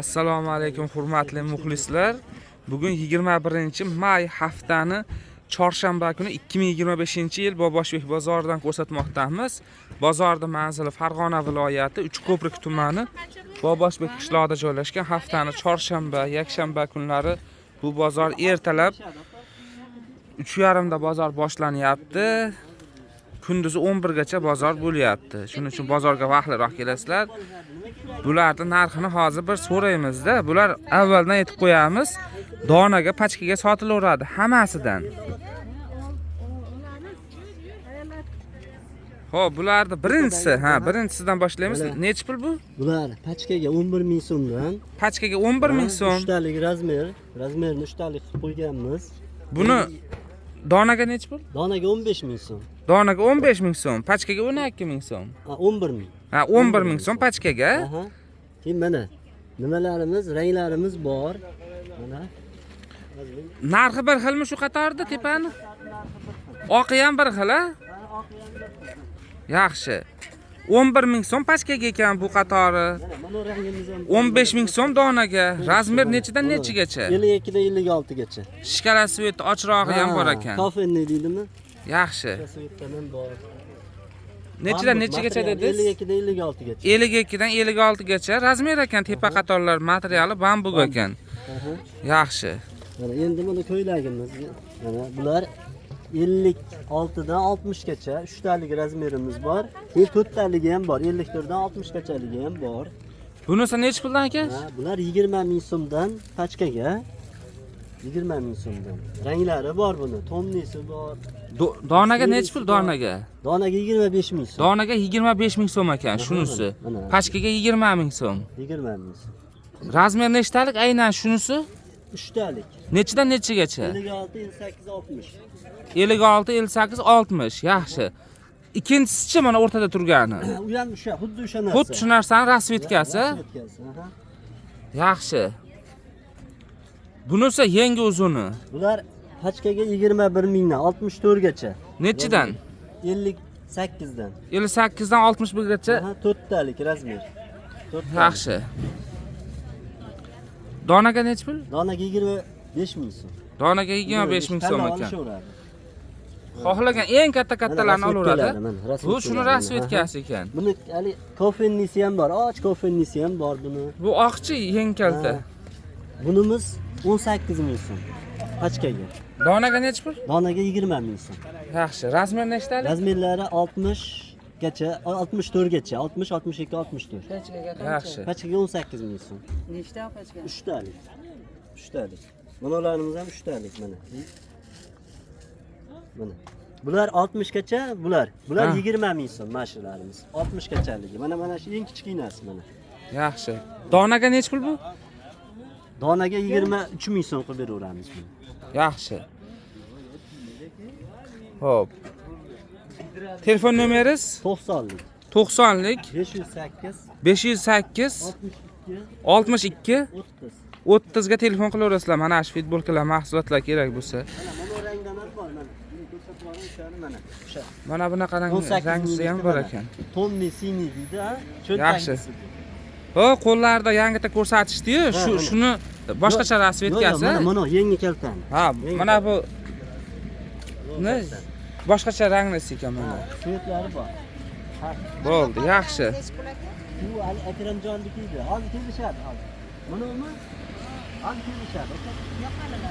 Assalomu alaykum hurmatli muxlislar. Bugun 21-may haftani chorshanba kuni 2025-yil Boboshbek bozoridan ko'rsatmoqdamiz. Bozorda manzili Farg'ona viloyati Uchko'prik tumani Boboshbek qishlog'ida joylashgan. Haftani chorshanba, yakshanba kunlari bu bozor ertalab 3:30 da bozor boshlanyapti. Kunduzi 11 gacha bozor bo'lyapti. Shuning uchun bozorga vaqtliroq kelasizlar. Bularning narxini hozir bir so'raymiz-da. Bular avvaldan aytib qo'yamiz. Donaga, pachkaga sotilaveradi hammasidan. Xo'p, bularning birinchisidan boshlaymiz. Necha pul bu? Bular pachkaga 11 ming so'mdan. Pachkaga 11 ming so'm. 3 talik razmerni 3 talik qilib qo'yganmiz. Buni donaga necha pul? Donaga 15 ming so'm. Donaga 15 ming so'm, pachkaga 12 ming so'm. 11 ming. 11 ming so'm pachkaga. Keyin mana nimalarimiz, ranglarimiz bor. Mana. Narxi bir xilmi shu qatorda tepani? Oqi ham bir xil, a? Yaxshi. 11 ming so'm pachkaga ekan bu qatori. Mana rangimiz ham 15 ming so'm donaga. Razmer nechidan nechigacha? 52 dan 56 gacha. Shkala sveti ochrog'i ham bor ekan. Kofenni deydimi? Yaxshi. Svetdan ham bor. Nechidan nechigacha dedingiz? 52 dan 56 gacha. 52 dan 56 gacha razmer ekan, tepa qatorlar materiali bambuk ekan. Yaxshi. Mana endi mana ko'ylagimiz. Mana bular 56 dan 60 gacha 3 talik razmerimiz bor. Keyin 4 taligi ham bor. 54 dan 60 gachaligi ham bor. Bunisi necha puldan aka? Bular 20 ming so'mdan pachkaga. 20 ming so'mdan. Ranglari bor buni. Tomnisi bor. Donaga necha pul donaga? Donaga 25 ming so'm. Donaga 25 ming so'm ekan shunisi. Pachkaga 20 ming so'm. 20 ming so'm. Razmer nechtalik aynan shunisi? 3 talik. Nechidan nechigacha? 56, 58, 60. 56, 58, 60. Yaxshi. Ikkinchisi mana o'rtada turgani. U ham o'sha, xuddi o'sha narsa. Xuddi shu narsaning rasvetkasi. Yaxshi. Bunisi yangi uzuni. Bular pachkaga 21 mingdan 64 gacha. Nechidan? 58 dan. 58 dan 61 gacha. 4 talik razmer. Yaxshi. Donaga necha pul? Donaga 25 ming so'm. Donaga 25 ming so'm ekan. Xohlagan eng katta-kattalarni olaveradi. Bu shuni rasvetkasi ekan. Buni hali kofennisi ham bor, och kofennisi ham bor buni. Bu oqchi yeng kalta. Bunimiz 18 ming so'm pachkaga. Donaga necha pul? Donaga 20 ming so'm. Yaxshi. Razmer nechtalik? Razmerlari 60 gacha, 64 gacha, 60, 62, 64. Yaxshi. Pachkaga 18 ming so'm. Nechta pachka? 3 talik. 3 talik. Manalarimiz ham 3 talik mana. Mana. Bular 60 gacha, bular 20 ming so'm mashinlarimiz. 60 gachaligi. Mana shu eng kichkinasi mana. Yaxshi. Donaga necha pul bu? Donaga 23 ming so'm qilib beraveramiz buni. Yaxshi. Xo'p. Telefon nomeringiz? 90lik. 90lik 508 508 62 62 30. 30 ga telefon qilaverasizlar. Mana shu futbolkalar, mahsulotlar kerak bo'lsa. Mana rangdan ham bor mana. Buni ko'rsatib o'shani mana. O'sha. Mana bunaqa rangisi ham bor ekan. Tomni sini deydi, ha? Yaxshi. Ho, qo'llarda yangita ko'rsatishdi-yu, shuni boshqacha rasvetkasi. Mana yangi kaltan. Ha, mana bu ne? Boshqacha ranglisi ekan mana. Svetlari bor. Bo'ldi, yaxshi. Bu hali Akramjonniki edi. Hozir kelishadi hozir. Manami? Hozir kelishadi. Yo'qoladi.